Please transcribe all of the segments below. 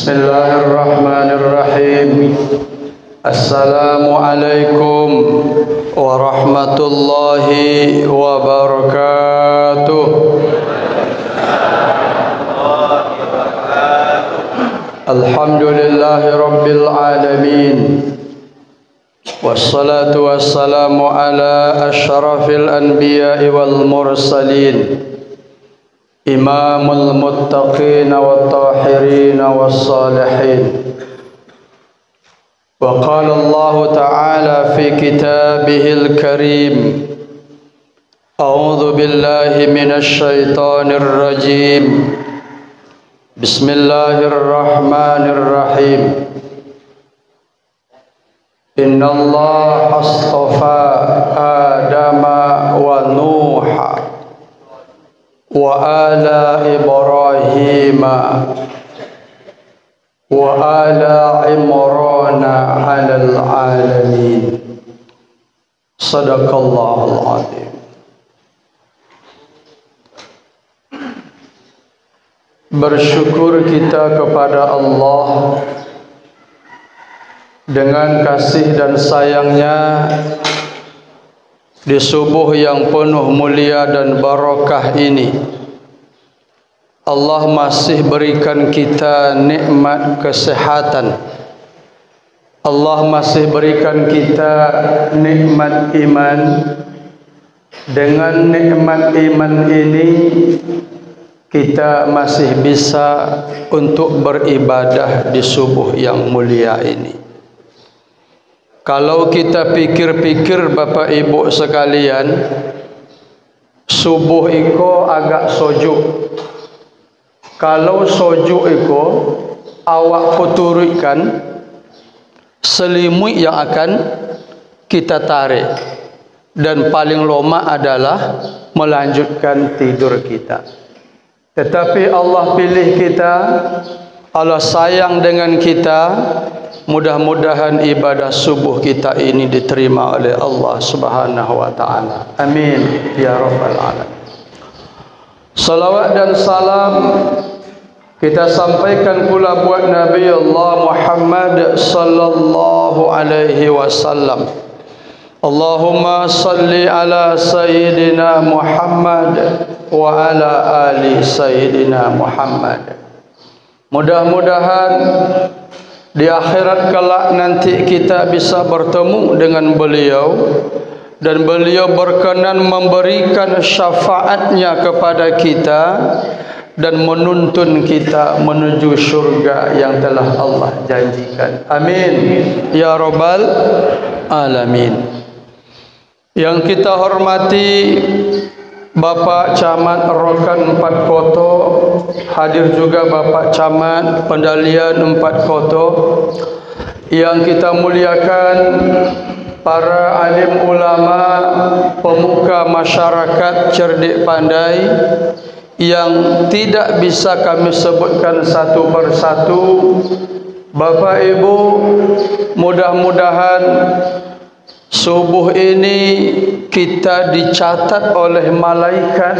Bismillahirrahmanirrahim. Assalamualaikum warahmatullahi wabarakatuh. Alhamdulillahi rabbil alamin. Wassalatu wassalamu ala asyrafil anbiya'i wal mursalin, imamul muttaqin wat tahirin was salihin. Wa qala Allah ta'ala fi kitabihil karim, a'udzu billahi minasy syaithanir rajim. Bismillahirrahmanirrahim. Inna Allah astafa Adama wa Nuha wa ala Ibrahim wa ala Imran 'alal alamin. Sadaqallahul azim. Bersyukur kita kepada Allah dengan kasih dan sayangnya di subuh yang penuh mulia dan barakah ini. Allah masih berikan kita nikmat kesehatan. Allah masih berikan kita nikmat iman. Dengan nikmat iman ini kita masih bisa untuk beribadah di subuh yang mulia ini. Kalau kita pikir-pikir Bapak Ibu sekalian, subuh iko agak sojuk. Kalau sojuk iko awak kuturikan selimut yang akan kita tarik, dan paling lama adalah melanjutkan tidur kita. Tetapi Allah pilih kita, Allah sayang dengan kita. Mudah-mudahan ibadah subuh kita ini diterima oleh Allah Subhanahu wa taala. Amin ya rabbal alamin. Salawat dan salam kita sampaikan pula buat Nabi Allah Muhammad sallallahu alaihi wasallam. Allahumma salli ala sayyidina Muhammad wa ala ali sayyidina Muhammad. Mudah-mudahan di akhirat kelak nanti kita bisa bertemu dengan beliau, dan beliau berkenan memberikan syafaatnya kepada kita dan menuntun kita menuju syurga yang telah Allah janjikan. Amin ya rabbal alamin. Yang kita hormati Bapak Camat Rokan 4 Koto, hadir juga Bapak Camat Pendalian 4 Koto. Yang kita muliakan para alim ulama, pemuka masyarakat cerdik pandai yang tidak bisa kami sebutkan satu persatu. Bapak Ibu, mudah-mudahan subuh ini kita dicatat oleh malaikat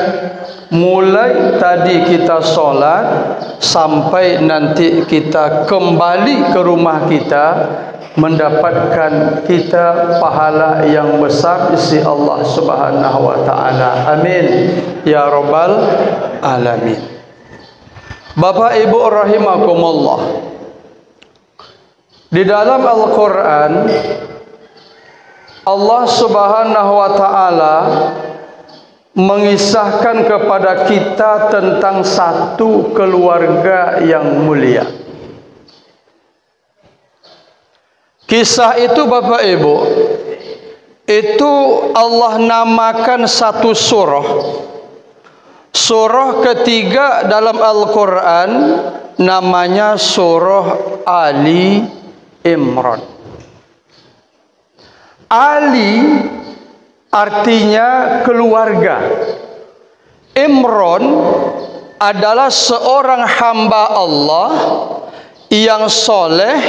mulai tadi kita solat sampai nanti kita kembali ke rumah kita, mendapatkan kita pahala yang besar isi Allah Subhanahu wa taala. Amin ya rabbal alamin. Bapak Ibu rahimakumullah, di dalam Al-Quran Allah Subhanahu wa taala mengisahkan kepada kita tentang satu keluarga yang mulia. Kisah itu Bapak Ibu, itu Allah namakan satu surah. Surah ketiga dalam Al-Quran namanya surah Ali Imran. Ali artinya keluarga. Imran adalah seorang hamba Allah yang soleh,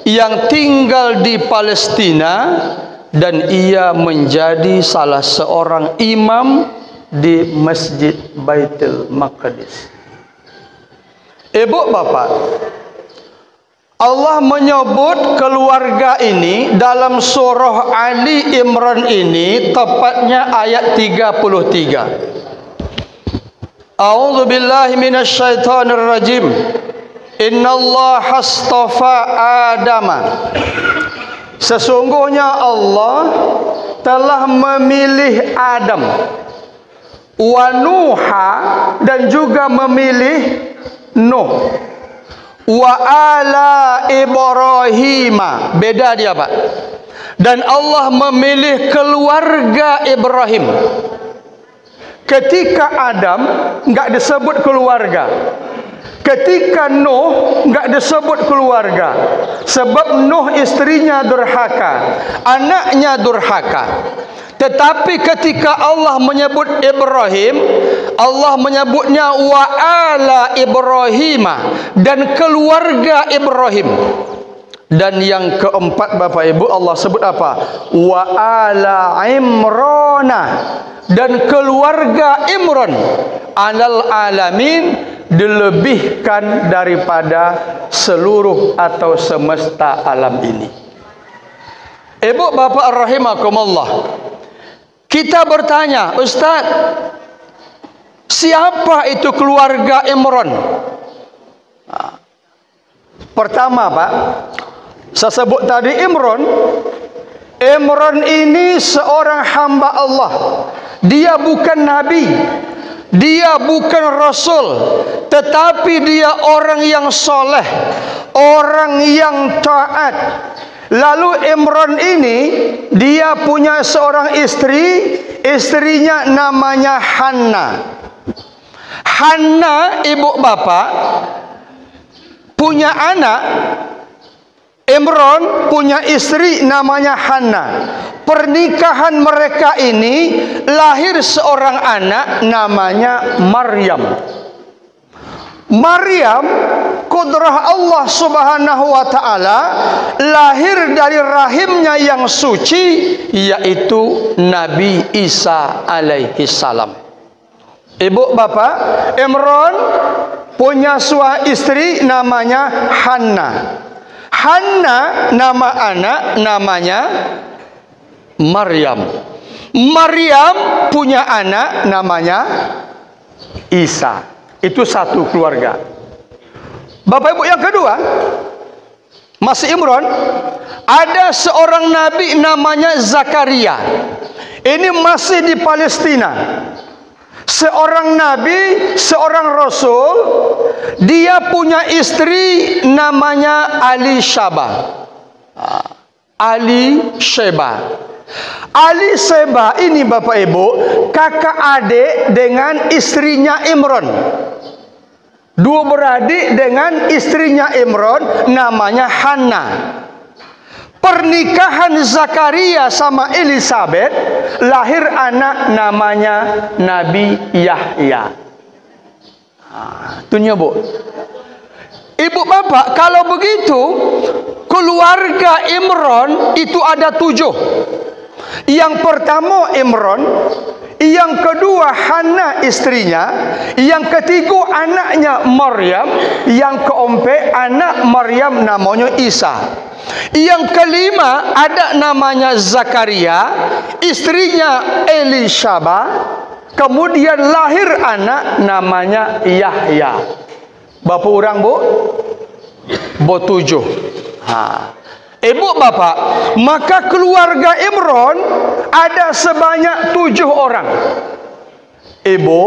yang tinggal di Palestina, dan ia menjadi salah seorang imam di Masjid Baitul Maqdis. Ibu bapak, Allah menyebut keluarga ini dalam surah Ali Imran ini, tepatnya ayat 33. A'udzu billahi minasyaitonir rajim. Innallaha astafa Adama. Sesungguhnya Allah telah memilih Adam, wa Nuha, dan juga memilih Nuh, wa ala Ibrahim. Beda dia, Pak. Dan Allah memilih keluarga Ibrahim. Ketika Adam enggak disebut keluarga. Ketika Nuh enggak disebut keluarga. Sebab Nuh istrinya durhaka, anaknya durhaka. Tetapi ketika Allah menyebut Ibrahim, Allah menyebutnya wa ala Ibrahim, dan keluarga Ibrahim. Dan yang keempat, Bapak Ibu, Allah sebut apa? Wa ala Imrana, dan keluarga Imran. Alal alamin, dilebihkan daripada seluruh atau semesta alam ini. Ibu bapak rahimakumullah, kita bertanya, Ustaz, siapa itu keluarga Imran? Pertama, Pak, saya sebut tadi Imran. Imran ini seorang hamba Allah. Dia bukan nabi, dia bukan rasul, tetapi dia orang yang soleh, orang yang taat. Lalu Imran ini, dia punya seorang istri, istrinya namanya Hanna. Hanna, ibu bapak, punya anak. Imran punya istri namanya Hanna. Pernikahan mereka ini lahir seorang anak namanya Maryam. Maryam, kudrah Allah Subhanahu wa taala, lahir dari rahimnya yang suci, yaitu Nabi Isa alaihi salam. Ibu bapak, Imran punya suami istri namanya Hanna. Hanna nama anak namanya Maryam. Maryam punya anak namanya Isa. Itu satu keluarga. Bapak Ibu, yang kedua, masih Imran, ada seorang nabi namanya Zakaria. Ini masih di Palestina. Seorang nabi, seorang rasul, dia punya istri namanya Ali Sheba. Ali Sheba. Ali Sheba ini, Bapak Ibu, kakak adik dengan istrinya Imran. Dua beradik dengan istrinya Imran, namanya Hanna. Pernikahan Zakaria sama Elizabeth, lahir anak namanya Nabi Yahya. Itunya, Bu. Ibu bapak, kalau begitu keluarga Imran itu ada 7. Yang pertama Imran, yang kedua Hanna istrinya, yang ketiga anaknya Maryam, yang keempat anak Maryam namanya Isa. Yang kelima ada namanya Zakaria, istrinya Elishaba, kemudian lahir anak namanya Yahya. Berapa orang, Bu? 7. Ibu bapak, maka keluarga Imran ada sebanyak 7 orang. Ibu,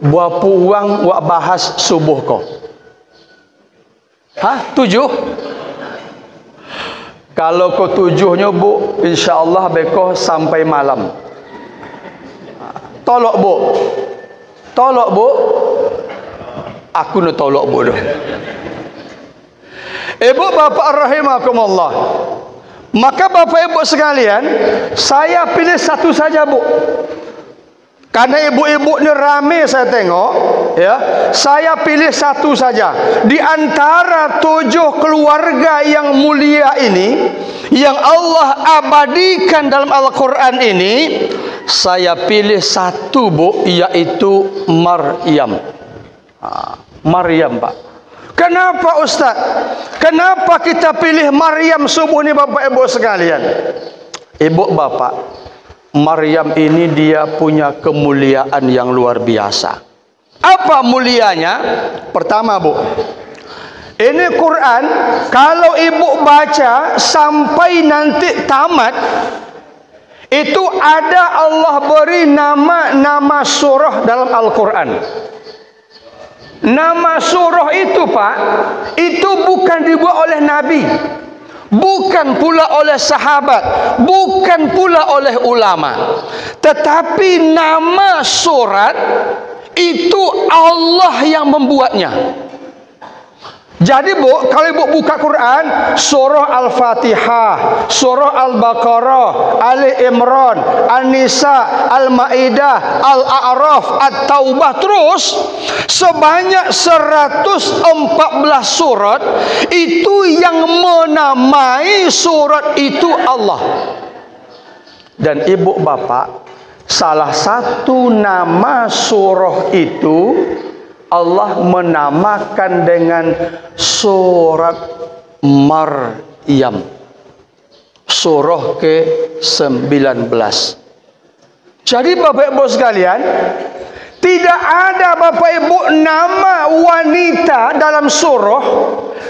berapa orang wak bahas subuh kau? 7? Kalau kau 7-nya, Bu, insyaAllah bekoh sampai malam. Tolok, Bu. Tolok, Bu. Aku nak tolok, Bu dah. Ibu bapak rahimakumullah. Maka bapak ibu sekalian, saya pilih satu saja, Bu. Karena ibu-ibu ni ramai saya tengok, ya. Saya pilih satu saja. Di antara 7 keluarga yang mulia ini, yang Allah abadikan dalam Al-Quran ini, saya pilih satu, Bu, yaitu Maryam. Maryam, Pak. Kenapa Ustaz? Kenapa kita pilih Maryam subuh ni Bapak Ibu sekalian? Ibu Bapak, Maryam ini dia punya kemuliaan yang luar biasa. Apa mulianya? Pertama Bu, ini Quran kalau ibu baca sampai nanti tamat, itu ada Allah beri nama-nama surah dalam Al-Quran. Nama surah itu Pak, itu bukan dibuat oleh Nabi, bukan pula oleh sahabat, bukan pula oleh ulama, tetapi nama surat itu Allah yang membuatnya. Jadi Bu, kalau Ibu buka Quran, surah Al-Fatihah, surah Al-Baqarah, Ali Imran, An-Nisa, Al-Maidah, Al-A'raf, At-Taubah, terus sebanyak 114 surat itu yang menamai surat itu Allah. Dan Ibu Bapak, salah satu nama surah itu Allah menamakan dengan surat Maryam, surah ke-19. Jadi Bapak Ibu sekalian, tidak ada Bapak Ibu nama wanita dalam surah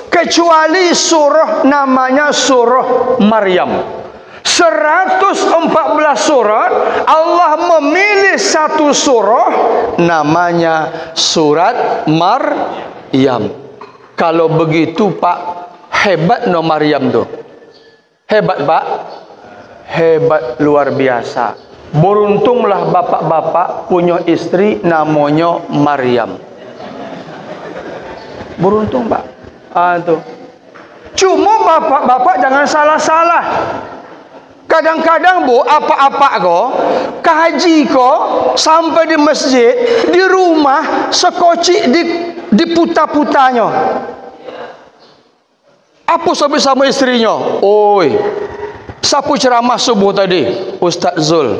kecuali surah namanya surah Maryam. 114 surat, Allah memilih satu surah namanya surat Maryam. Kalau begitu Pak, hebat no Maryam tuh. Hebat Pak, hebat luar biasa. Beruntunglah bapak-bapak punya istri namanya Maryam. Beruntung Pak. Tuh. Cuma bapak-bapak jangan salah-salah. Kadang-kadang Bu, apa-apa kok, kaji kok, sampai di masjid, di rumah, sekocik di putar-putarnya. Apa sama istrinya? Oi, sapu ceramah subuh tadi? Ustaz Zul.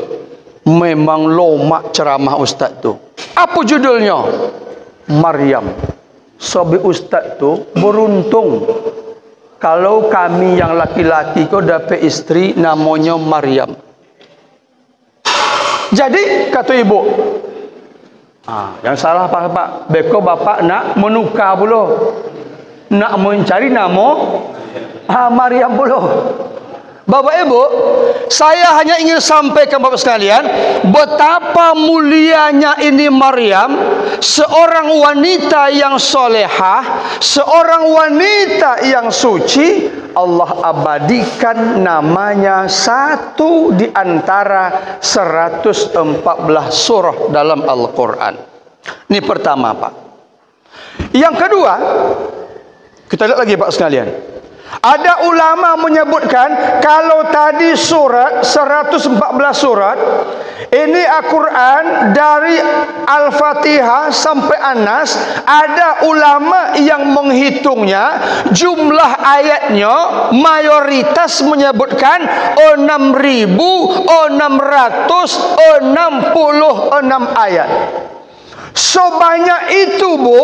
Memang lomak ceramah Ustaz tu. Apa judulnya? Maryam. Sobi Ustaz tu beruntung. Kalau kami yang laki-laki kau dapat istri namanya Maryam. Jadi kata ibu, yang salah Pak, beko bapak nak menukar pula, nak mencari nama Maryam pula. Bapak Ibu, saya hanya ingin sampaikan Bapak sekalian, betapa mulianya ini Maryam, seorang wanita yang solehah, seorang wanita yang suci. Allah abadikan namanya satu di antara 114 surah dalam Al-Quran. Ini pertama Pak. Yang kedua, kita lihat lagi Pak sekalian. Ada ulama menyebutkan kalau tadi surat 114 surat, ini Al-Quran dari Al-Fatihah sampai An-Nas, ada ulama yang menghitungnya, jumlah ayatnya mayoritas menyebutkan 6.666 ayat. Sebanyak itu Bu,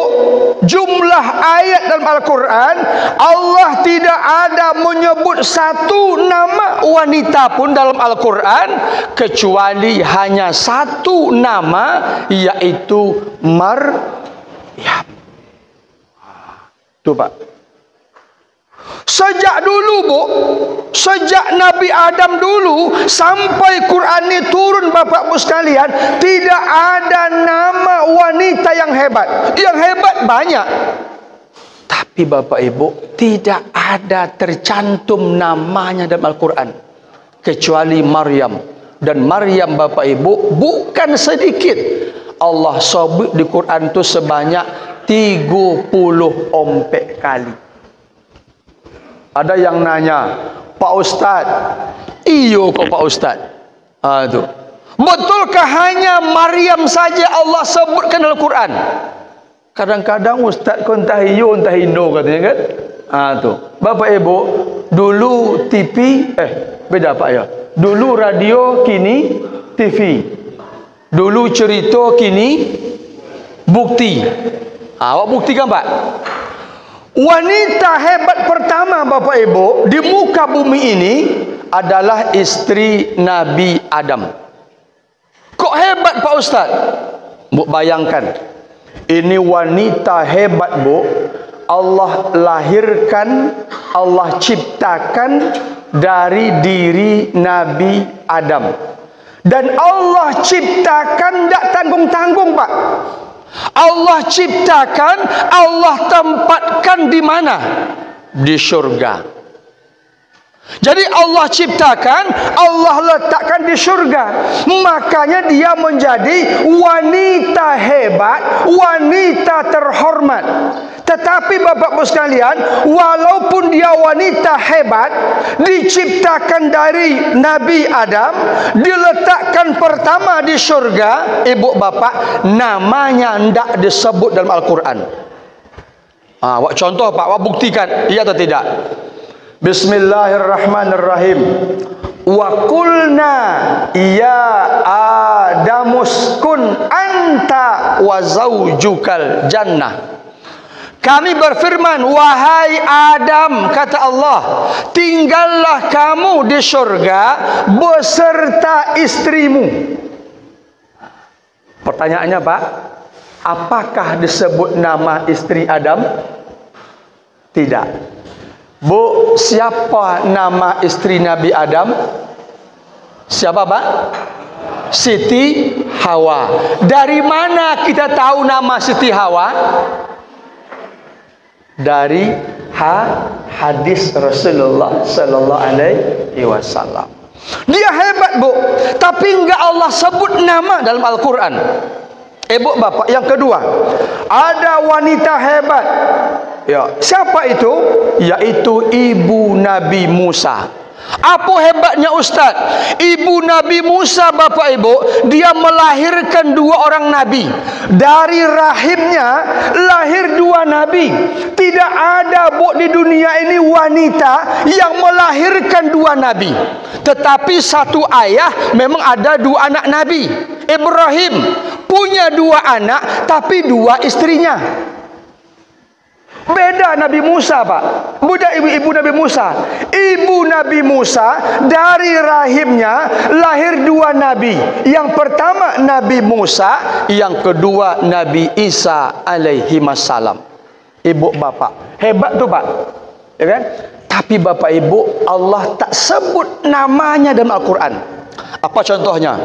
jumlah ayat dalam Al-Quran, Allah tidak ada menyebut satu nama wanita pun dalam Al-Quran kecuali hanya satu nama, yaitu Maryam. Tuh Pak, sejak dulu Bu, sejak Nabi Adam dulu sampai Quran ini turun Bapak-Ibu sekalian, tidak ada nama wanita yang hebat. Yang hebat banyak, tapi Bapak Ibu tidak ada tercantum namanya dalam Al-Quran kecuali Maryam. Dan Maryam Bapak Ibu bukan sedikit, Allah sebut di Quran itu sebanyak 34 kali. Ada yang nanya, Pak Ustaz, iyo kok Pak Ustaz? Tuh. Betulkah hanya Maryam saja Allah sebutkan dalam Quran? Kadang-kadang Ustaz kau entah iyo entah indo katanya kan? Tuh. Bapak Ibu, dulu TV, beda Pak ya. Dulu radio, kini TV. Dulu cerita, kini bukti. Awak buktikan Pak. Wanita hebat pertama Bapak Ibu di muka bumi ini adalah istri Nabi Adam. Kok hebat Pak Ustaz? Bu bayangkan, ini wanita hebat Bu. Allah lahirkan, Allah ciptakan dari diri Nabi Adam. Dan Allah ciptakan tak tanggung-tanggung Pak. Allah ciptakan, Allah tempatkan di mana? Di surga. Jadi Allah ciptakan, Allah letakkan di surga. Makanya dia menjadi wanita hebat, wanita terhormat. Tetapi Bapak-Ibu sekalian, walaupun dia wanita hebat, diciptakan dari Nabi Adam, diletakkan pertama di surga, Ibu Bapak, namanya tidak disebut dalam Al-Quran. Contoh Pak, buktikan, iya atau tidak? Bismillahirrahmanirrahim. Wa qulna ya adamuskun anta wa zaujukal jannah. Kami berfirman, wahai Adam, kata Allah, tinggallah kamu di surga beserta istrimu. Pertanyaannya Pak, apakah disebut nama istri Adam? Tidak. Bu, siapa nama istri Nabi Adam? Siapa Pak? Siti Hawa. Dari mana kita tahu nama Siti Hawa? Dari hadis Rasulullah sallallahu alaihi wasallam. Dia hebat Bu, tapi enggak Allah sebut nama dalam Al-Quran. Ibu Bapak, yang kedua, ada wanita hebat. Ya, siapa itu? Yaitu ibu Nabi Musa. Apa hebatnya Ustaz? Ibu Nabi Musa Bapak Ibu, dia melahirkan dua orang nabi. Dari rahimnya lahir dua nabi. Tidak ada Bu di dunia ini wanita yang melahirkan dua nabi. Tetapi satu ayah memang ada dua anak nabi. Ibrahim punya dua anak tapi dua istrinya. Beda Nabi Musa Pak. Budak ibu Nabi Musa. Ibu Nabi Musa dari rahimnya lahir dua nabi. Yang pertama Nabi Musa, yang kedua Nabi Isa alaihi wassalam. Ibu Bapak, hebat tuh Pak, ya kan? Tapi Bapak Ibu, Allah tak sebut namanya dalam Al-Quran. Apa contohnya?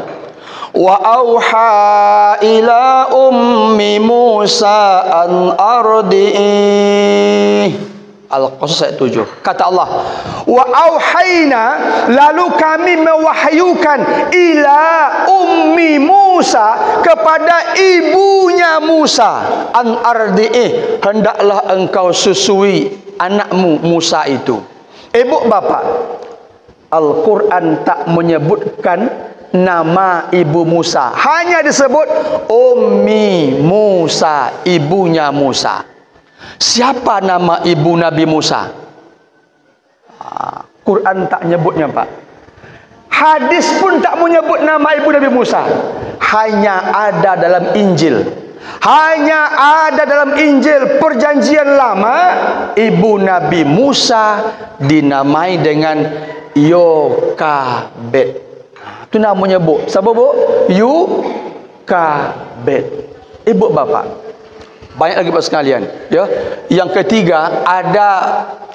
Wa auha ila ummi Musa an ardi'i. Al-Qasas ayat 7. Kata Allah, wa auhayna, lalu kami mewahyukan ila ummi Musa, kepada ibunya Musa, an ardi'i, hendaklah engkau susui anakmu Musa itu. Ibu Bapak, Al-Quran tak menyebutkan nama ibu Musa, hanya disebut Ummi Musa, ibunya Musa. Siapa nama ibu Nabi Musa? Quran tak nyebutnya Pak. Hadis pun tak menyebut nama ibu Nabi Musa. Hanya ada dalam Injil. Hanya ada dalam Injil Perjanjian Lama, ibu Nabi Musa dinamai dengan Yokabed. Itu namanya Bu. Siapa Bu? Yokabed. Ibu Bapak, banyak lagi Bapak sekalian, ya. Yang ketiga, ada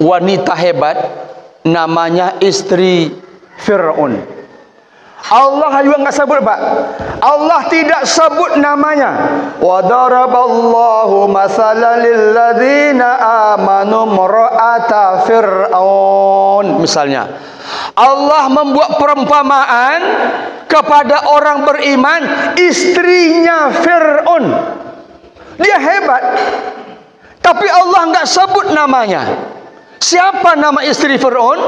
wanita hebat namanya istri Fir'aun. Allah juga enggak sebut Pak. Allah tidak sebut namanya. Wa daraballahu masalan lil ladzina amanu mar'ata fir'aun. Misalnya, Allah membuat perumpamaan kepada orang beriman, istrinya Fir'aun. Dia hebat, tapi Allah enggak sebut namanya. Siapa nama istri Fir'aun?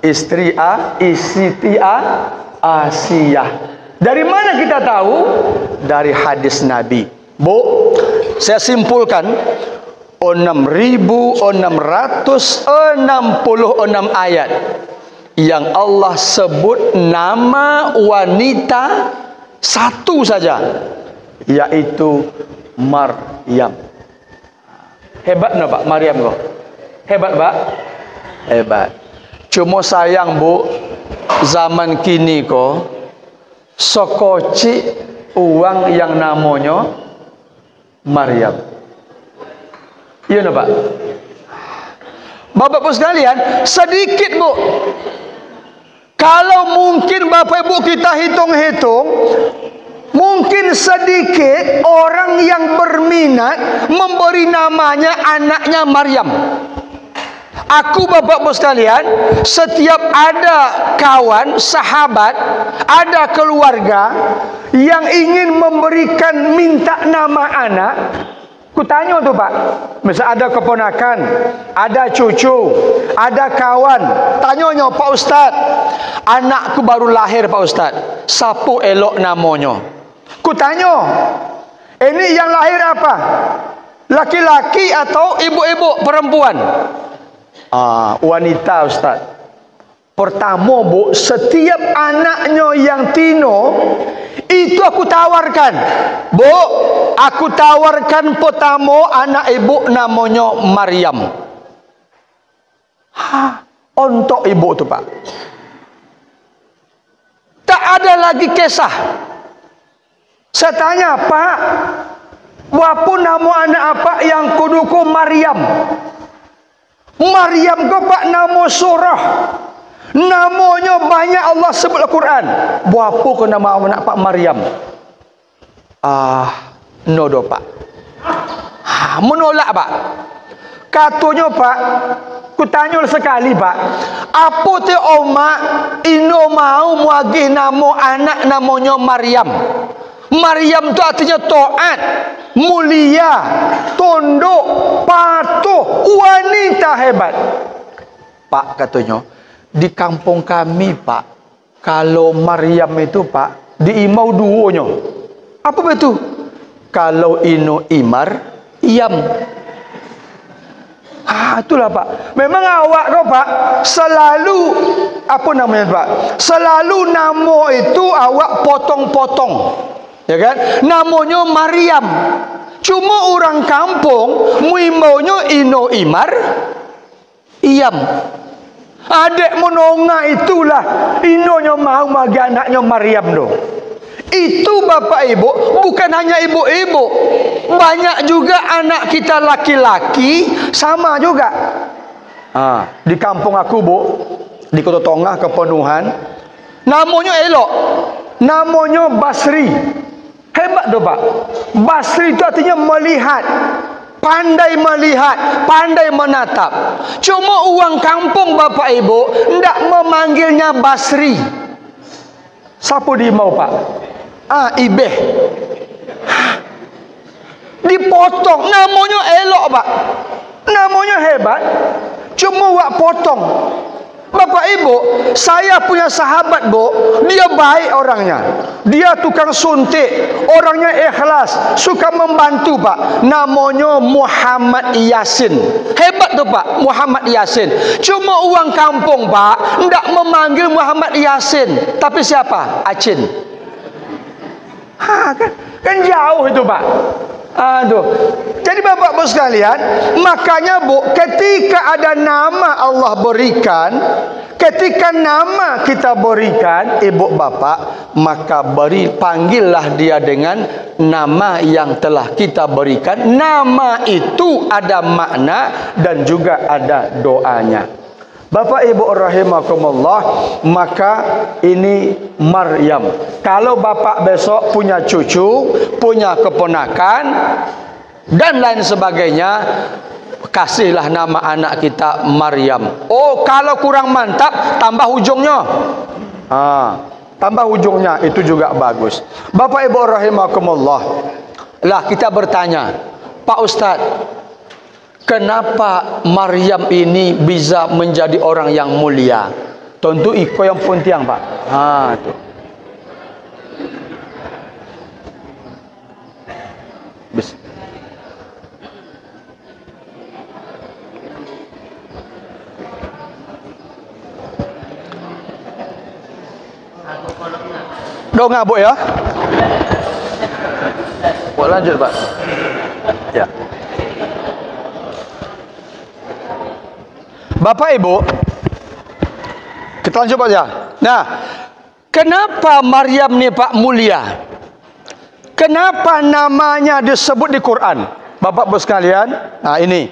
Istri Asiyah. Dari mana kita tahu? Dari hadis Nabi. Bu, saya simpulkan 6.666 ayat yang Allah sebut nama wanita satu saja, yaitu Maryam. Hebat no Pak Maryam kok. Hebat Pak. Hebat. Cuma sayang Bu, zaman kini kok sekocik uang yang namanya Maryam. Iya no Pak. Bapak-Ibu sekalian, sedikit Bu. Kalau mungkin Bapak Ibu kita hitung-hitung, mungkin sedikit orang yang berminat memberi namanya anaknya Maryam. Aku Bapak-Ibu sekalian, setiap ada kawan, sahabat, ada keluarga yang ingin memberikan minta nama anak, ku tanya tuh Pak, misal ada keponakan, ada cucu, ada kawan, tanyanya, Pak Ustaz, anakku baru lahir Pak Ustaz, siapa elok namanya? Ku tanya, ini yang lahir apa? Laki-laki atau ibu-ibu perempuan? Wanita Ustaz. Pertama Bu, setiap anaknya yang tino itu aku tawarkan. Bu, aku tawarkan pertama anak ibu namanya Maryam. Untuk ibu tu Pak. Tak ada lagi kisah. Saya tanya, Pak, berapa nama anak apa yang kuduku Maryam? Maryam kau Pak nama surah. Namanya banyak Allah sebut Al-Quran. Berapa ke nama anak Pak Maryam? No Pak. Menolak Pak. Katanya Pak, ku tanya sekali Pak, apa tu omak ino mau muagih nama anak namanya Maryam? Maryam tu artinya taat, mulia, tunduk, patuh, wanita hebat. Pak katanya, di kampung kami Pak, kalau Maryam itu Pak, diimau duonya. Apa betul? Kalau ino imar, iam. Itulah Pak. Memang awak kau Pak, selalu, apa namanya Pak? Selalu nama itu awak potong-potong. Ya kan? Namanya Maryam. Cuma orang kampung muimaunya ino imar iam. Adik menonga itulah inonya mau bagi anaknya Maryam do. Itu Bapak Ibu, bukan hanya ibu-ibu, banyak juga anak kita laki-laki sama juga. Di kampung aku Bu, di Kota Tongah Kepenuhan, namanya elok, namanya Basri. Hebat tu Pak. Basri itu artinya melihat, pandai melihat, pandai menatap. Cuma orang kampung Bapak Ibu tidak memanggilnya Basri. Siapa dia mau Pak? Ibeh. Dipotong. Namanya elok Pak. Namanya hebat. Cuma wak potong. Bapak Ibu, saya punya sahabat Bu, dia baik orangnya. Dia tukang suntik, orangnya ikhlas, suka membantu Pak. Namanya Muhammad Yasin. Hebat tuh Pak, Muhammad Yasin. Cuma orang kampung Pak, tidak memanggil Muhammad Yasin, tapi siapa? Acin. Kan jauh itu Pak. Aduh. Jadi Bapak-Ibu sekalian, makanya Bu, ketika ada nama Allah berikan, ketika nama kita berikan ibu bapak, maka panggillah dia dengan nama yang telah kita berikan. Nama itu ada makna dan juga ada doanya. Bapak Ibu rahimakumullah, maka ini Maryam. Kalau bapak besok punya cucu, punya keponakan dan lain sebagainya, kasihlah nama anak kita Maryam. Oh, kalau kurang mantap, tambah ujungnya. Tambah ujungnya itu juga bagus. Bapak Ibu rahimakumullah. Lah kita bertanya, Pak Ustaz, kenapa Maryam ini bisa menjadi orang yang mulia? Tentu iko yang penting Pak. Tu. Dongah Bu ya. Boleh lanjut Pak. Ya. Bapak Ibu, kita lanjut aja. Nah, kenapa Maryam ni Pak mulia? Kenapa namanya disebut di Quran? Bapak Ibu sekalian, nah ini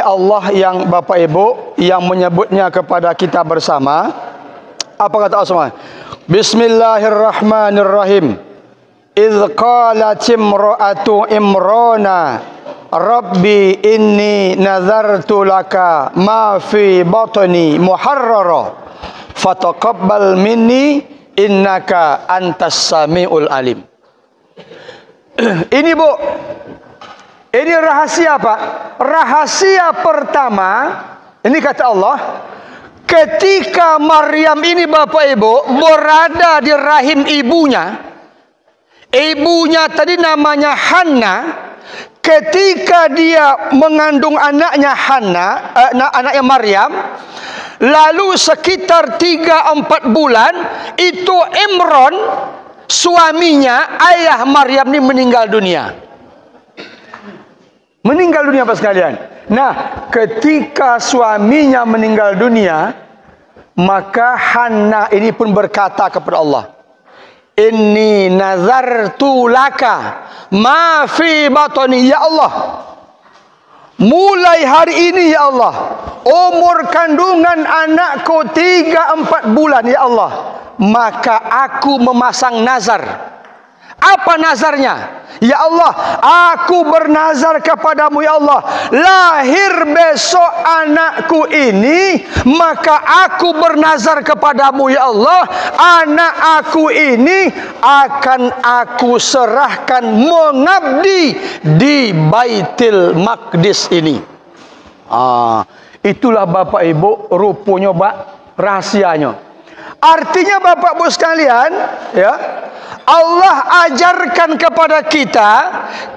Allah yang Bapak Ibu yang menyebutnya kepada kita bersama. Apa kata Allah semua? Bismillahirrahmanirrahim. Idz qalat imra'atu Imrana Rabbi inni nazartu laka ma fi batni muharrara fataqabbal minni innaka antas samiul alim. Ini Bu, ini rahasia Pak. Rahasia pertama, ini kata Allah, ketika Maryam ini Bapak Ibu berada di rahim ibunya, ibunya tadi namanya Hanna. Ketika dia mengandung anaknya anaknya Maryam, lalu sekitar 3-4 bulan itu Imran, suaminya, ayah Maryam ini meninggal dunia. Meninggal dunia Pak sekalian. Nah, ketika suaminya meninggal dunia, maka Hanna ini pun berkata kepada Allah, Inni nazartu laka ma fi batni, ya Allah, mulai hari ini ya Allah, umur kandungan anakku 3-4 bulan ya Allah, maka aku memasang nazar. Apa nazarnya? Ya Allah, aku bernazar kepadamu ya Allah, lahir besok anakku ini, maka aku bernazar kepadamu ya Allah, anak aku ini akan aku serahkan mengabdi di Baitul Maqdis ini. Itulah Bapak Ibu rupanya Pak rahasianya. Artinya Bapak Ibu sekalian, ya, Allah ajarkan kepada kita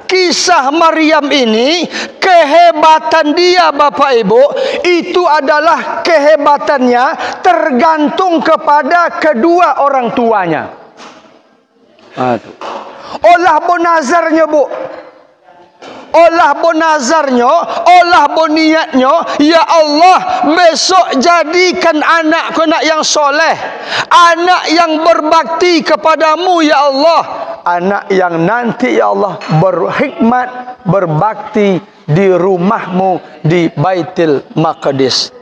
kisah Maryam ini, kehebatan dia Bapak Ibu, itu adalah kehebatannya tergantung kepada kedua orang tuanya. Olah bonazarnya Bu, olah bonazarnya, olah boniatnya, ya Allah, besok jadikan anakku anak yang soleh, anak yang berbakti kepadamu ya Allah, anak yang nanti ya Allah berhikmat, berbakti di rumahmu di Baitul Maqdis.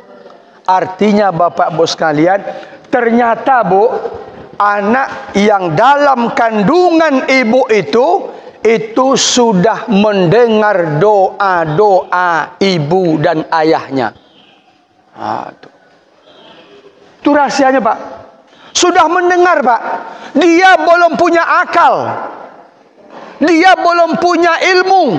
Artinya Bapak Ibu sekalian, ternyata Bu, anak yang dalam kandungan ibu itu sudah mendengar doa-doa ibu dan ayahnya. Itu rahasianya Pak. Sudah mendengar Pak. Dia belum punya akal, dia belum punya ilmu,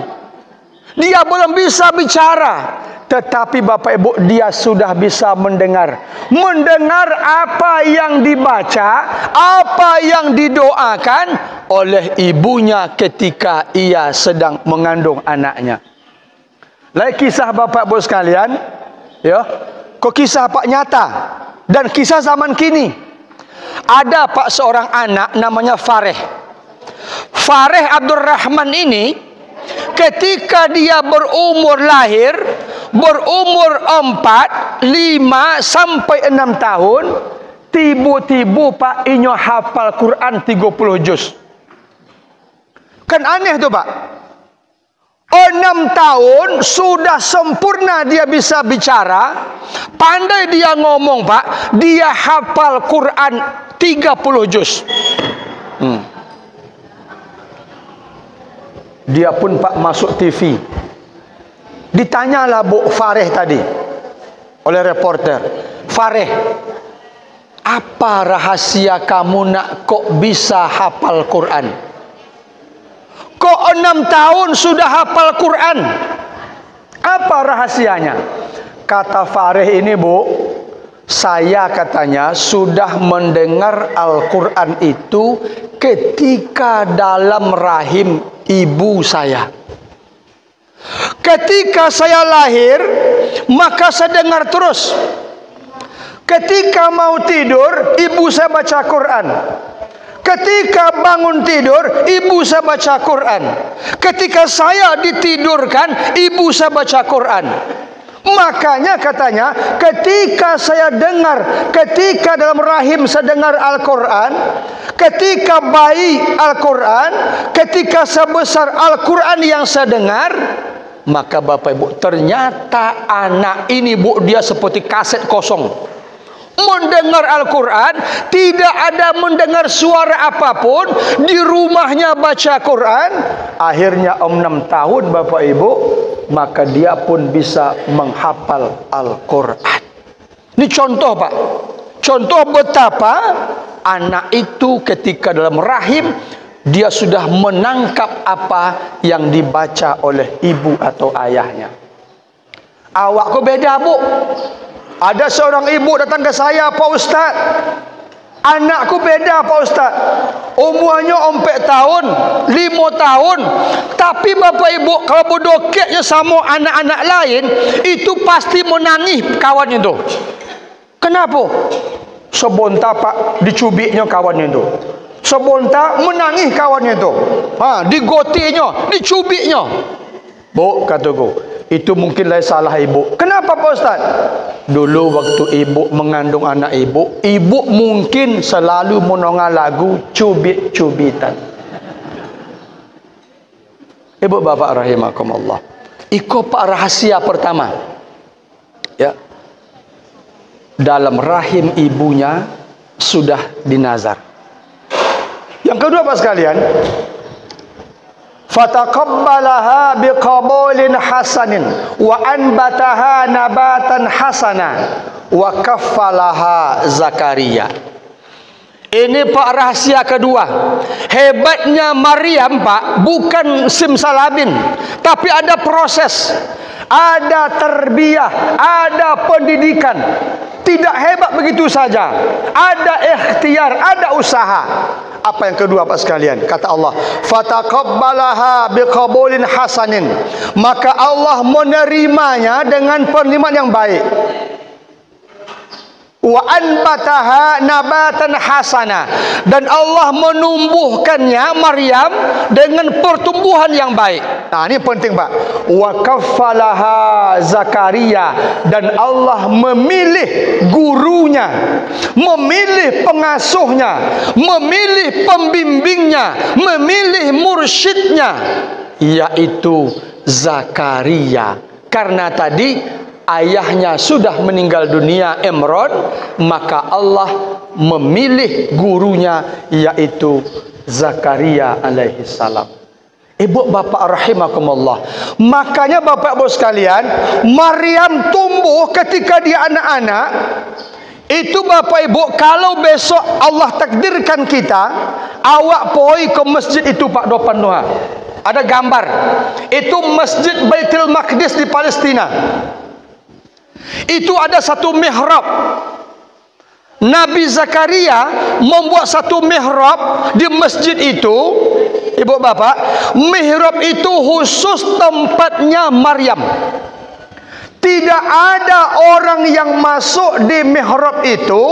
dia belum bisa bicara, tetapi Bapak Ibu dia sudah bisa mendengar. Mendengar apa yang dibaca, apa yang didoakan oleh ibunya ketika ia sedang mengandung anaknya. Lain kisah Bapak Ibu sekalian, ya, kok kisah Pak nyata dan kisah zaman kini. Ada Pak seorang anak namanya Fareh. Fareh Abdurrahman ini ketika dia berumur lahir, berumur 4, 5 sampai 6 tahun, tiba-tiba Pak inyo hafal Quran 30 juz. Kan aneh tuh Pak. 6 tahun sudah sempurna dia bisa bicara, pandai dia ngomong Pak, dia hafal Quran 30 juz. Dia pun Pak masuk TV. Ditanyalah Bu Fareh tadi oleh reporter, Fareh, apa rahasia kamu nak kok bisa hafal Quran? Kok 6 tahun sudah hafal Quran? Apa rahasianya? Kata Fareh ini Bu, saya katanya sudah mendengar Al-Quran itu ketika dalam rahim ibu saya. Ketika saya lahir, maka saya dengar terus. Ketika mau tidur, ibu saya baca Quran. Ketika bangun tidur, ibu saya baca Quran. Ketika saya ditidurkan, ibu saya baca Quran. Makanya katanya, ketika saya dengar, ketika dalam rahim saya dengar Al-Quran, ketika bayi Al-Quran, ketika sebesar Al-Quran yang saya dengar, maka Bapak Ibu, ternyata anak ini Bu, dia seperti kaset kosong. Mendengar Al-Quran, tidak ada mendengar suara apapun, di rumahnya baca Quran. Akhirnya 6 tahun Bapak Ibu, maka dia pun bisa menghafal Al-Quran. Ini contoh Pak, contoh betapa anak itu ketika dalam rahim, dia sudah menangkap apa yang dibaca oleh ibu atau ayahnya. Awak kok beda Bu? Ada seorang ibu datang ke saya, Pak Ustaz, anakku beda Pak Ustaz, umurnya 4 tahun, 5 tahun, tapi Bapak Ibu kalau berdoketnya sama anak-anak lain, itu pasti menangis kawannya itu. Kenapa? Sebonta Pak, dicubiknya kawannya itu. Sebonta menangis kawannya itu. Digotinya, dicubiknya. Bu, kataku, itu mungkinlah salah ibu. Kenapa Pak Ustaz? Dulu waktu ibu mengandung anak ibu, ibu mungkin selalu menongol lagu cubit-cubitan. Ibu bapak rahimakumullah, iko Pak rahasia pertama, ya, dalam rahim ibunya sudah dinazar. Yang kedua Pak sekalian, fataqabbalaha biqabulin hasanin wa anbataha nabatan hasana wa kaffalaha Zakaria. Ini Pak rahasia kedua. Hebatnya Maryam Pak, bukan simsalabim, tapi ada proses, ada terbiah, ada pendidikan. Tidak hebat begitu saja, ada ikhtiar, ada usaha. Apa yang kedua Pak sekalian? Kata Allah, fataqabbalaha biqabulin hasanin, maka Allah menerimanya dengan penerimaan yang baik. Wa anbataha nabatan hasana, dan Allah menumbuhkannya Maryam dengan pertumbuhan yang baik. Nah, ini penting Pak. Wa kaffalaha Zakaria, dan Allah memilih gurunya, memilih pengasuhnya, memilih pembimbingnya, memilih mursyidnya, yaitu Zakaria. Karena tadi ayahnya sudah meninggal dunia, Imran, maka Allah memilih gurunya, yaitu Zakaria alaihi salam. Ibu bapak rahimakumullah, makanya bapak ibu sekalian, Maryam tumbuh ketika dia anak-anak. Itu bapak ibu, kalau besok Allah takdirkan kita, awak pergi ke masjid itu Pak Dopan Noha, ada gambar, itu Masjid Baitul Maqdis di Palestina. Itu ada satu mihrab. Nabi Zakaria membuat satu mihrab di masjid itu. Ibu bapak, mihrab itu khusus tempatnya Maryam. Tidak ada orang yang masuk di mihrab itu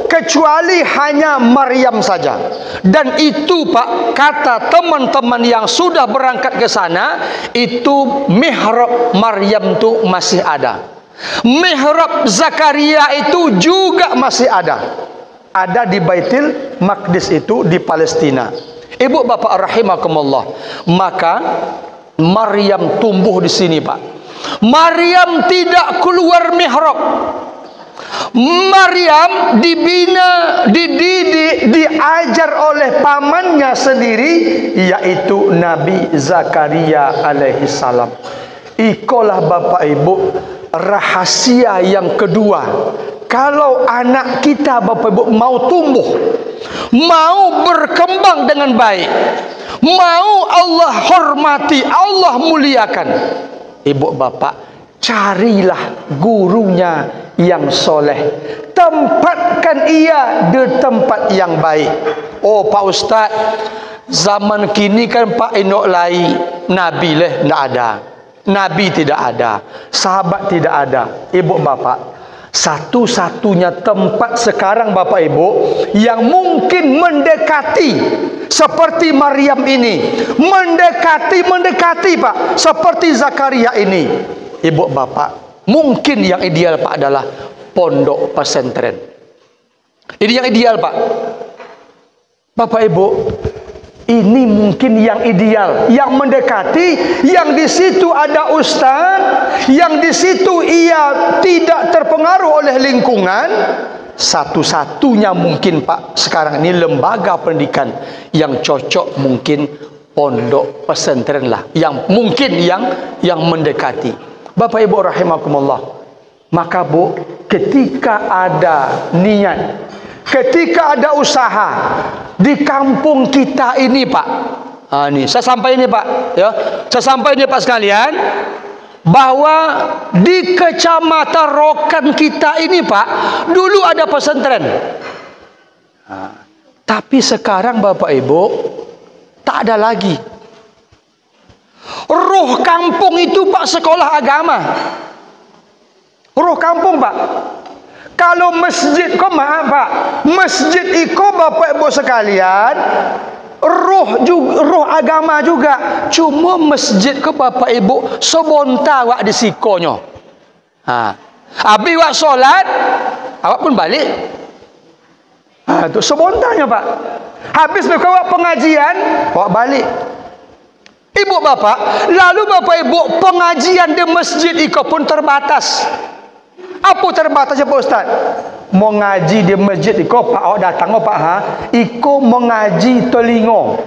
kecuali hanya Maryam saja. Dan itu Pak, kata teman-teman yang sudah berangkat ke sana, itu mihrab Maryam itu masih ada. Mihrab Zakaria itu juga masih ada. Ada di Baitul Maqdis itu di Palestina. Ibu bapak rahimakumullah, maka Maryam tumbuh di sini Pak. Maryam tidak keluar mihrab. Maryam dibina, dididik, diajar oleh pamannya sendiri, yaitu Nabi Zakaria alaihi salam. Ikolah bapak ibu rahasia yang kedua. Kalau anak kita bapak ibu mau tumbuh, mau berkembang dengan baik, mau Allah hormati, Allah muliakan, ibu bapak carilah gurunya yang soleh, tempatkan ia di tempat yang baik. Oh Pak Ustaz, zaman kini kan Pak enok lai, Nabi leh tidak ada, Nabi tidak ada, sahabat tidak ada. Ibu bapak, satu-satunya tempat sekarang bapak ibu yang mungkin mendekati seperti Maryam ini, mendekati Pak, seperti Zakaria ini, ibu bapak, Mungkin yang ideal Pak adalah pondok pesantren. Ini yang ideal Pak. Bapak Ibu, ini mungkin yang ideal, yang mendekati, yang di situ ada ustaz, yang di situ ia tidak terpengaruh oleh lingkungan. Satu-satunya mungkin Pak sekarang ini lembaga pendidikan yang cocok mungkin pondok pesantren lah, yang mungkin yang mendekati. Bapak Ibu rahimakumullah. Maka Bu, ketika ada niat, ketika ada usaha di kampung kita ini Pak, nih saya sampai ini Pak, ya, saya sampai ini Pak sekalian, bahwa di kecamatan Rokan kita ini Pak, dulu ada pesantren. Tapi sekarang Bapak Ibu tak ada lagi. Roh kampung itu Pak sekolah agama. Roh kampung Pak. Kalau masjid kok maaf Pak, masjid itu Bapak Ibu sekalian, roh agama juga. Cuma masjid ke Bapak Ibu sebontar wak di sikonyo. Habis wak solat, awak pun balik. Itu sebontarnya Pak. Habis mereka wak pengajian, wak balik. Ibu bapak, lalu Bapak Ibu pengajian di masjid itu pun terbatas. Apa terbatasnya Pak Ustaz? Mau ngaji di masjid itu Pak, awak datang Pak iko mengaji telingo.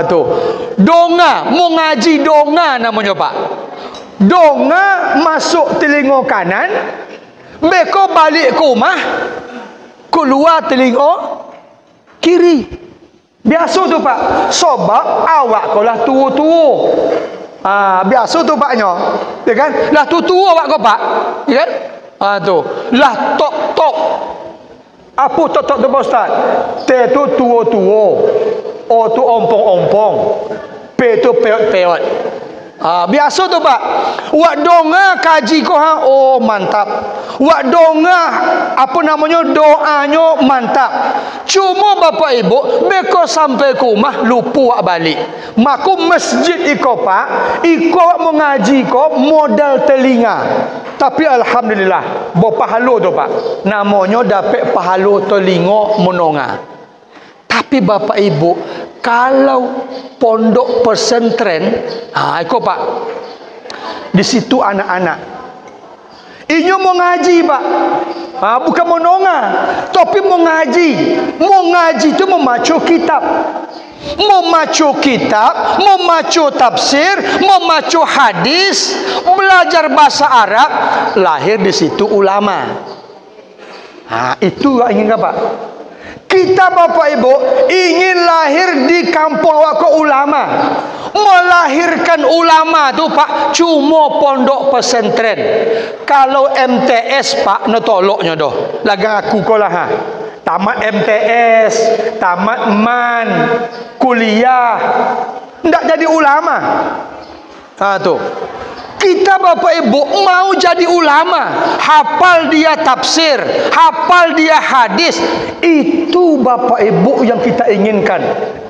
Tu donga, mau ngaji donga namanya Pak. Donga masuk telingo kanan, beko balik ke rumah, keluar telingo kiri. Biasa tu Pak. Sebab awak kau lah tua-tua. Biasa tu Paknya. Ya kan? Lah tua-tua awak kau Pak. Ya kan? Tu. Lah tok-tok. Apa tok-tok tu Pak Ustaz? T tu tua-tua. O tu ompong-ompong. P tu peot-peot. Biasa tu Pak. Wak donga kaji ko oh mantap. Wak donga apa namanya doanya mantap. Cuma Bapak Ibu beko sampai ke rumah lupa wak balik. Maka masjid iko Pak, iko mengaji ko modal telinga. Tapi alhamdulillah berpahala tu Pak. Namanya dapat pahala telinga menonga. Tapi Bapak Ibu, kalau pondok pesantren, ikut Pak, di situ anak-anak, inyo mau ngaji Pak, bukan mau nonga, tapi mau ngaji. Mau ngaji itu memacu kitab, memacu kitab, memacu tafsir, memacu hadis, belajar bahasa Arab. Lahir di situ ulama. Itu ingin Pak. Kita Bapak Ibu ingin lahir di kampung awak ke ulama. Melahirkan ulama tu Pak cuma pondok pesantren. Kalau MTS Pak netoloknya doh. Lagang aku ko lah tamat MTS, tamat MAN, kuliah, ndak jadi ulama. Tu. Kita Bapak Ibu mau jadi ulama, hafal dia tafsir, hafal dia hadis. Itu Bapak Ibu yang kita inginkan.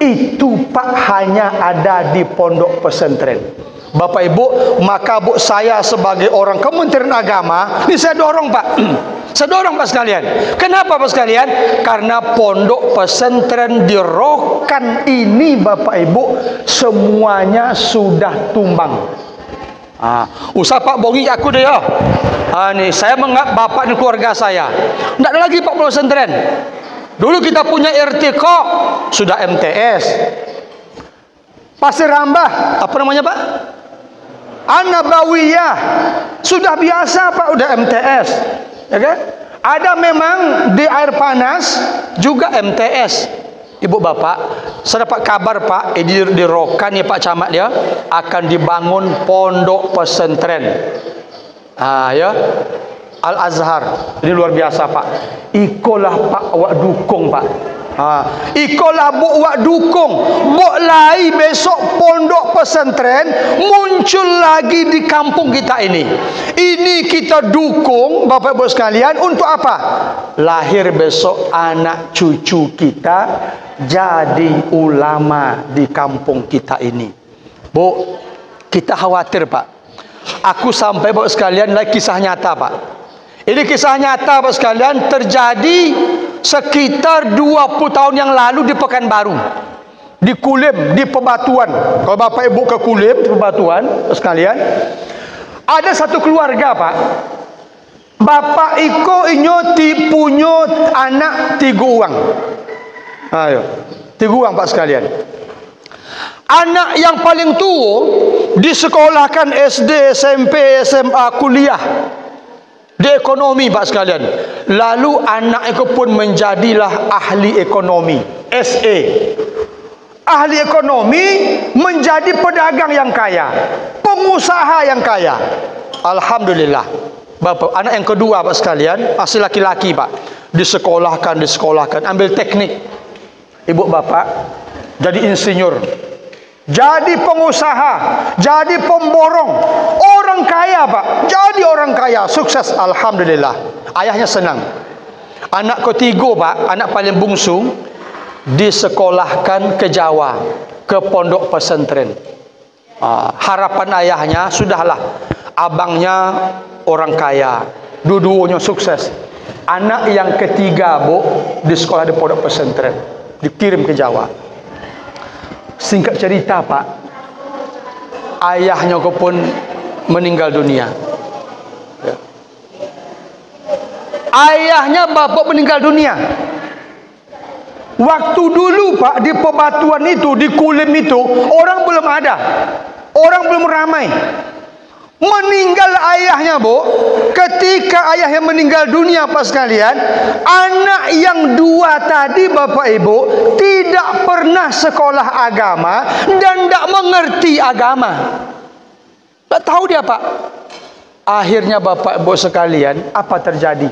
Itu Pak hanya ada di pondok pesantren. Bapak Ibu, maka Bu saya sebagai orang Kementerian Agama, ini saya dorong Pak. Saya dorong Pak sekalian. Kenapa Pak sekalian? Karena pondok pesantren di Rokan ini Bapak Ibu semuanya sudah tumbang. Usah Pak bongi aku deh ya. Nih saya menganggap bapak dan keluarga saya. Tidak ada lagi Pak pesantren. Dulu kita punya RT kok sudah MTS. Pasir Rambah, apa namanya Pak? An-Nabawiyah. Sudah biasa Pak, udah MTS. Ya kan? Ada memang di air panas juga MTS. Ibu bapak, saya dapat kabar Pak, di Rokan ya Pak Camat dia akan dibangun pondok pesantren. Ya, Al Azhar. Ini luar biasa Pak. Ikolah Pak awak dukung Pak. Ikolah bu awak dukung. Bok lai besok pondok pesantren muncul lagi di kampung kita ini. Ini kita dukung Bapak Ibu sekalian untuk apa? Lahir besok anak cucu kita jadi ulama di kampung kita ini. Bu, kita khawatir Pak. Aku sampai bapak sekalian lagi kisah nyata Pak. Ini kisah nyata bapak sekalian, terjadi sekitar 20 tahun yang lalu di Pekanbaru, di Kulim, di Pebatuan. Kalau bapak ibu ke Kulim, di Pebatuan bapak sekalian, ada satu keluarga Pak. Bapak iko inyo punya anak 3 orang. Ayo, 3 orang Pak sekalian. Anak yang paling tua disekolahkan SD, SMP, SMA, kuliah di ekonomi Pak sekalian. Lalu anak itu pun menjadilah ahli ekonomi, SA. Ahli ekonomi menjadi pedagang yang kaya, pengusaha yang kaya. Alhamdulillah. Bapak, anak yang kedua Pak sekalian, masih laki-laki Pak, disekolahkan, ambil teknik. Ibu bapak jadi insinyur, jadi pengusaha, jadi pemborong, orang kaya Pak, jadi orang kaya, sukses, alhamdulillah. Ayahnya senang. Anak ketiga Pak, anak paling bungsu, disekolahkan ke Jawa, ke pondok pesantren. Harapan ayahnya, sudahlah, abangnya orang kaya, dua-duanya sukses. Anak yang ketiga Bu, di sekolah di pondok pesantren, dikirim ke Jawa. Singkat cerita Pak, ayahnya pun meninggal dunia. Ayahnya bapak meninggal dunia. Waktu dulu Pak, di Pebatuan itu, di Kulim itu, orang belum ada, orang belum ramai. Meninggal ayahnya Bu. Ketika ayahnya meninggal dunia Pak sekalian, anak yang 2 tadi Bapak Ibu tidak pernah sekolah agama dan tidak mengerti agama. Tak tahu dia Pak. Akhirnya Bapak Ibu sekalian, apa terjadi?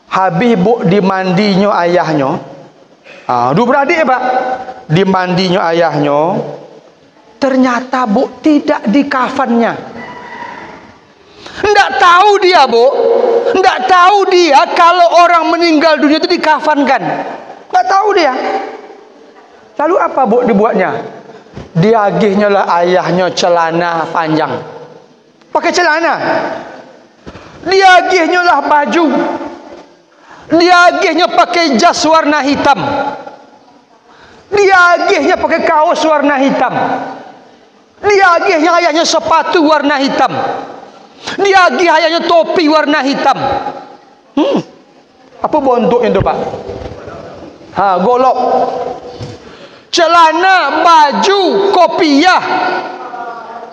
Habis Bu dimandinya ayahnya, dua beradik Pak, dimandinya ayahnya, ternyata Bu tidak di kafannya. Tidak tahu dia Bu, tidak tahu dia kalau orang meninggal dunia itu dikafankan. Tidak tahu dia. Lalu apa Bu dibuatnya? Diagihnya lah ayahnya celana panjang, pakai celana. Diagihnya lah baju. Diagihnya pakai jas warna hitam. Diagihnya pakai kaos warna hitam. Diagihnya ayahnya sepatu warna hitam. Diagih ayahnya topi warna hitam. Apa bentuknya itu Pak? Golok. Celana, baju, kopiah,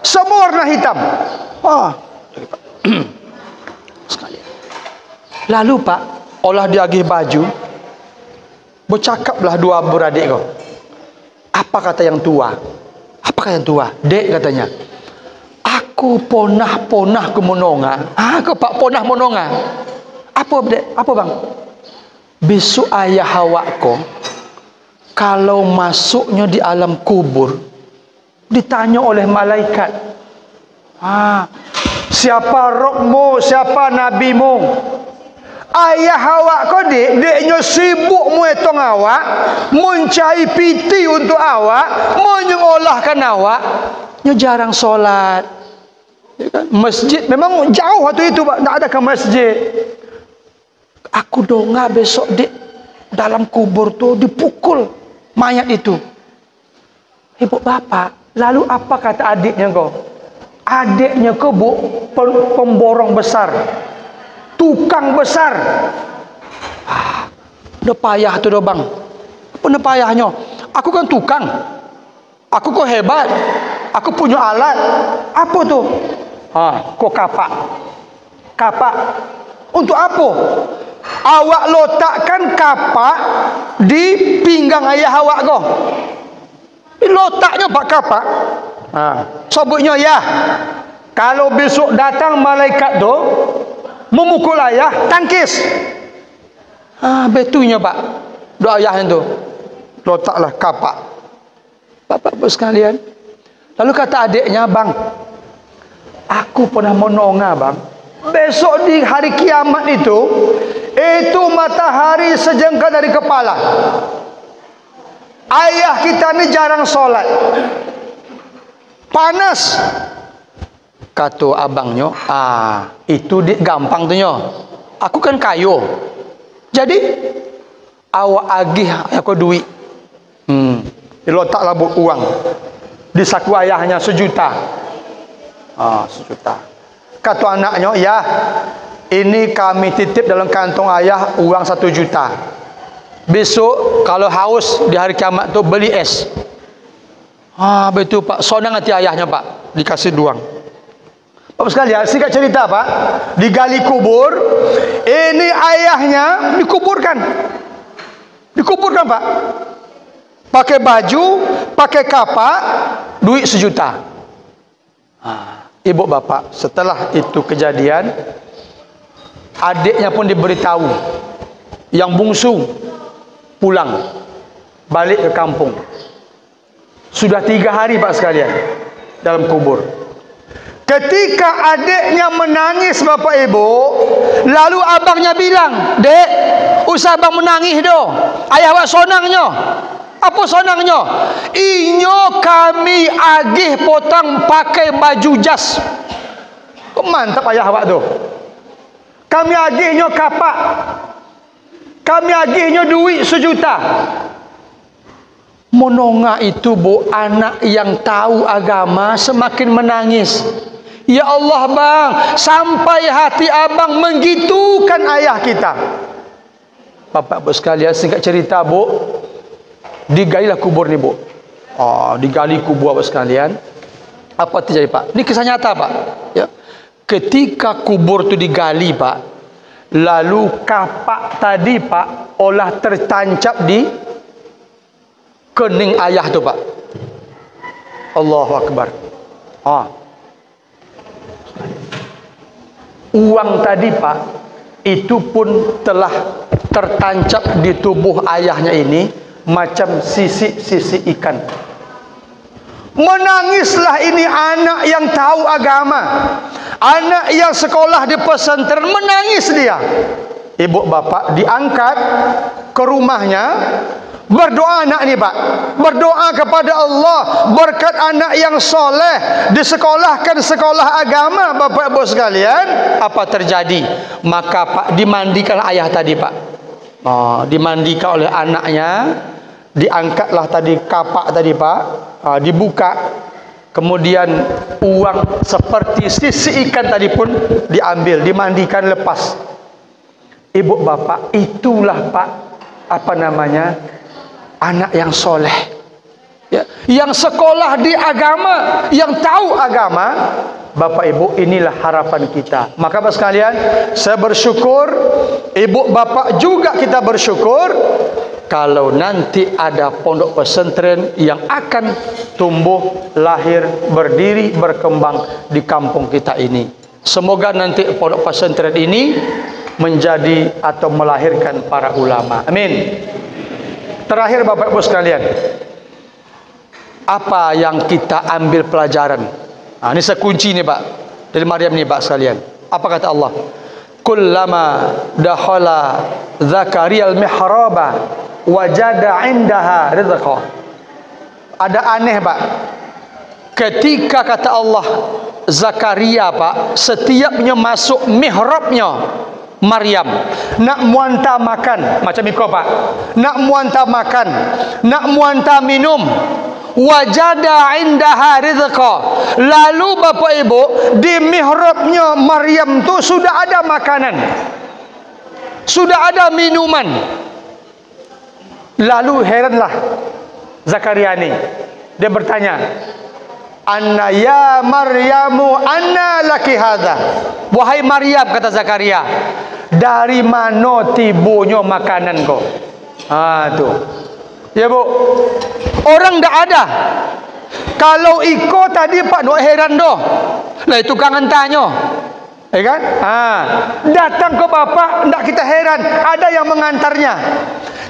semua warna hitam. Lalu Pak, olah diagih baju, bercakaplah 2 beradik kau. Apa kata yang tua? Apa kata yang tua? Dek katanya, aku ponah ke mononga. Kau Pak ponah mononga. Apa dek? Apa bang? Besok ayah awakku kalau masuknya di alam kubur ditanya oleh malaikat, siapa rohmu, siapa nabimu? Ayah awak kau deknya sibuk muetong awak, mencari piti untuk awak, menyolahkan awak, nya jarang solat. Masjid memang jauh waktu itu Pak, tak ada ke masjid. Aku donga besok di dalam kubur tuh dipukul mayat itu. Ibu bapak, lalu apa kata adiknya kau? Adiknya kau Bu, pemborong besar, tukang besar. Udah payah tuh dah bang. Apa udah payahnya? Aku kan tukang, aku kok hebat, aku punya alat. Apa tuh? Kok kapak. Kapak untuk apa? Awak letakkan kapak di pinggang ayah awak kau. Letaknya pak kapak. Sebutnya ya. Kalau besok datang malaikat tu memukul ayah, tangkis. Betunya Pak. Doa ayah itu. Letaklah kapak. Bapak-bapak sekalian. Lalu kata adiknya, bang, aku pernah menonga bang. Besok di hari kiamat itu matahari sejengkal dari kepala. Ayah kita ni jarang solat. Panas. Kata abangnya, itu gampang tu nyo. Aku kan kayo. Jadi awak agih aku duit. Diletaklah uang di saku ayahnya 1 juta. 1 juta. Kata anaknya, ya, ini kami titip dalam kantong ayah uang 1 juta. Besok kalau haus di hari kiamat tu beli es. Betul Pak. Sonang hati ayahnya Pak. Dikasih duang. Bapak sekalian, singkat cerita Pak, digali kubur, ini ayahnya dikuburkan Pak, pakai baju, pakai kapak, duit 1 juta. Ibu bapak, setelah itu kejadian, adiknya pun diberitahu, yang bungsu pulang, balik ke kampung. Sudah 3 hari Pak sekalian dalam kubur. Ketika adiknya menangis Bapak Ibu, lalu abangnya bilang, "Dek, usah abang menangis doh. Ayah awak sonangnya." Apa sonangnya? "Inyo kami agih potong pakai baju jas." Mantap ayah awak tu. Kami agihnya kapak. Kami agihnya duit 1 juta. Menongak itu bu, anak yang tahu agama semakin menangis. Ya Allah bang, sampai hati abang menggitukan ayah kita. Bapak bu sekalian, singkat cerita bu, digalilah kubur ni bu. Digali kubur bu sekalian. Apa terjadi Pak? Ini kisah nyata Pak. Ya. Ketika kubur tu digali Pak, lalu kapak tadi Pak, olah tertancap di kening ayah tu Pak. Allahu Akbar. Uang tadi Pak, itu pun telah tertancap di tubuh ayahnya ini macam sisik-sisik ikan. Menangislah ini anak yang tahu agama, anak yang sekolah di pesantren, menangis dia. Ibu bapak diangkat ke rumahnya, berdoa anak ni Pak, berdoa kepada Allah berkat anak yang soleh, disekolahkan sekolah agama. Bapak ibu sekalian, apa terjadi? Maka Pak, dimandikan ayah tadi Pak. Dimandikan oleh anaknya, diangkatlah tadi kapak tadi Pak, dibuka, kemudian uang seperti sisi ikan tadi pun diambil, dimandikan, lepas. Ibu bapak, itulah Pak, apa namanya, anak yang soleh, ya, yang sekolah di agama, yang tahu agama. Bapak ibu, inilah harapan kita. Maka Bapak sekalian, saya bersyukur, ibu bapak juga kita bersyukur, kalau nanti ada pondok pesantren yang akan tumbuh, lahir, berdiri, berkembang di kampung kita ini. Semoga nanti pondok pesantren ini menjadi atau melahirkan para ulama. Amin. Terakhir Bapak Ibu sekalian, apa yang kita ambil pelajaran? Ini sekunci nih Pak, dari Maryam nih Pak sekalian. Apa kata Allah? Kullama dakhala Zakaria al-mihraba wajada indaha rizqa. Ada aneh Pak. Ketika kata Allah, Zakaria Pak, setiapnya masuk mihrabnya Maryam, nak muanta makan macam iko Pak, nak muanta makan, nak muanta minum, wajada indaha rizqa. Lalu Bapak Ibu, di mihrabnya Maryam tu sudah ada makanan, sudah ada minuman. Lalu heranlah Zakaria ni, dia bertanya, "Anna ya Maryamu, anna laki hadza?" Wahai Maryam, kata Zakaria, dari mana tibunya makanan kau? Tu. Ya Bu, orang ndak ada. Kalau iko tadi Pak, nak heran doh. Lah itu kangen tanya. Ya kan? Datang ke Bapak, ndak kita heran, ada yang mengantarnya.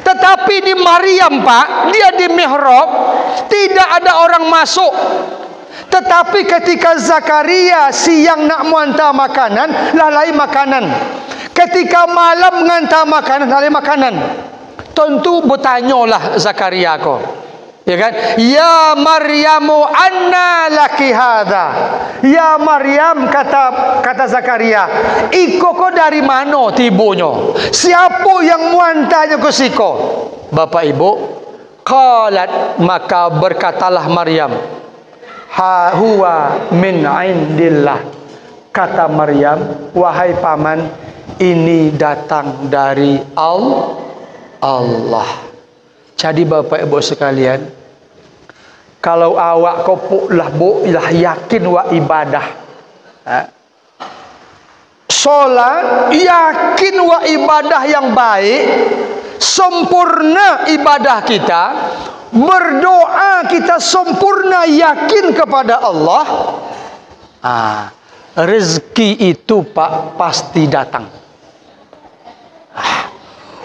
Tetapi di Maryam Pak, dia di mihrab, tidak ada orang masuk. Tetapi ketika Zakaria siang nak muanta makanan, lalai makanan. Ketika malam mengantar makanan, lalai makanan. Tentu bertanyalah Zakaria ko, Ya kan? Ya Maryamu anna laki hadha. Ya Maryam, kata Zakaria, iko ko dari mana tibunya? Siapa yang muantanya ke siko? Bapak Ibu, qalat, maka berkatalah Maryam, ha huwa min indillah. Kata Maryam, wahai paman, ini datang dari Allah. Jadi Bapak Ibu sekalian, kalau awak kopuk lah bu, lah yakin wa ibadah, solat, yakin wa ibadah yang baik, sempurna ibadah kita, berdoa kita sempurna yakin kepada Allah, rezeki itu Pak pasti datang.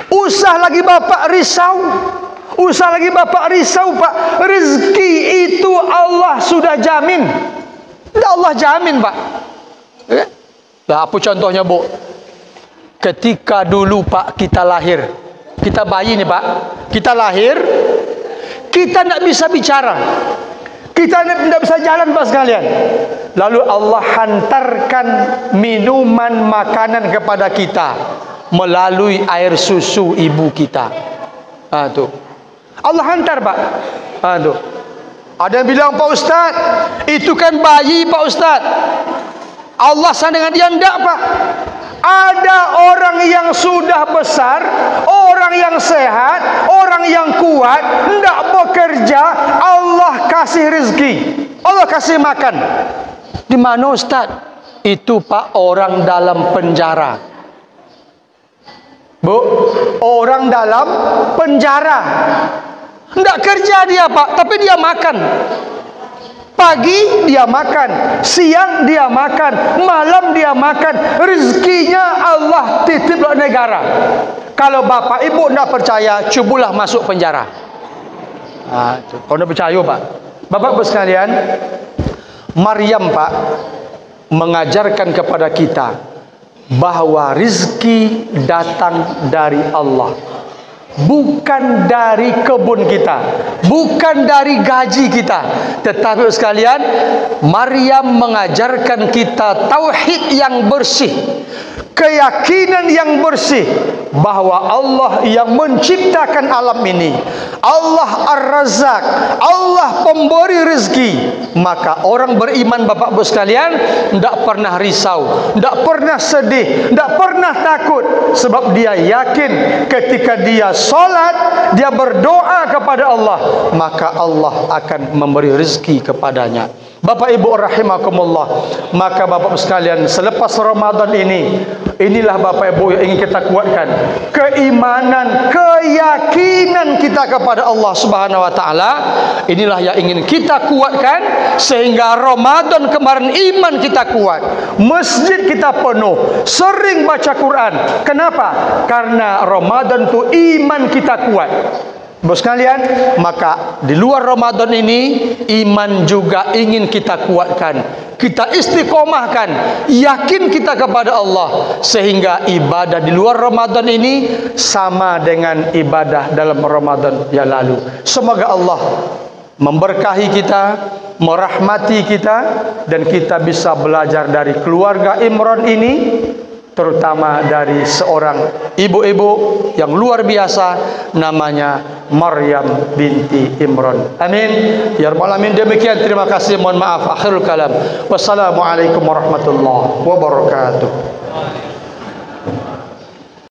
Usah lagi Bapak risau. Usah lagi Bapak risau Pak. Rezeki itu Allah sudah jamin. Allah jamin Pak. Lah apa contohnya Bu? Ketika dulu Pak kita lahir, kita bayi nih Pak, kita lahir, kita tidak bisa bicara, kita tidak bisa jalan Pak sekalian. Lalu Allah hantarkan minuman makanan kepada kita melalui air susu ibu kita. Tuh. Allah hantar Pak. Tuh. Ada yang bilang, Pak Ustaz, itu kan bayi Pak Ustaz. Allah sama dengan dia, enggak Pak. Ada orang yang sudah besar, orang yang sehat, orang yang kuat, enggak bekerja, Allah kasih rezeki, Allah kasih makan. Di mana Ustaz? Itu Pak orang dalam penjara. Bu, orang dalam penjara. Tidak kerja dia Pak, tapi dia makan. Pagi dia makan, siang dia makan, malam dia makan. Rezekinya Allah titip oleh negara. Kalau Bapak Ibu tidak percaya, cubalah masuk penjara. Kalau tidak percaya Pak, Bapak Ibu sekalian, Maryam Pak mengajarkan kepada kita bahwa rezeki datang dari Allah, bukan dari kebun kita, bukan dari gaji kita. Tetapi sekalian, Maryam mengajarkan kita tauhid yang bersih, keyakinan yang bersih bahwa Allah yang menciptakan alam ini, Allah Ar-Razzaq, Allah pemberi rezeki. Maka orang beriman Bapak Ibu sekalian tidak pernah risau, tidak pernah sedih, tidak pernah takut, sebab dia yakin ketika dia solat, dia berdoa kepada Allah, maka Allah akan memberi rezeki kepadanya. Bapak Ibu rahimakumullah, maka Bapak Ibu sekalian, selepas Ramadan ini, inilah Bapak Ibu yang ingin kita kuatkan keimanan, keyakinan kita kepada Allah Subhanahu wa taala. Inilah yang ingin kita kuatkan sehingga Ramadan kemarin iman kita kuat, masjid kita penuh, sering baca Quran. Kenapa? Karena Ramadan itu iman kita kuat. Bos sekalian, maka di luar Ramadan ini iman juga ingin kita kuatkan, kita istiqomahkan, yakin kita kepada Allah, sehingga ibadah di luar Ramadan ini sama dengan ibadah dalam Ramadan yang lalu. Semoga Allah memberkahi kita, merahmati kita, dan kita bisa belajar dari keluarga Imran ini, terutama dari seorang ibu-ibu yang luar biasa, namanya Maryam binti Imran. Amin ya rabbal alamin. Demikian, terima kasih, mohon maaf, akhirul kalam. Wassalamualaikum warahmatullahi wabarakatuh.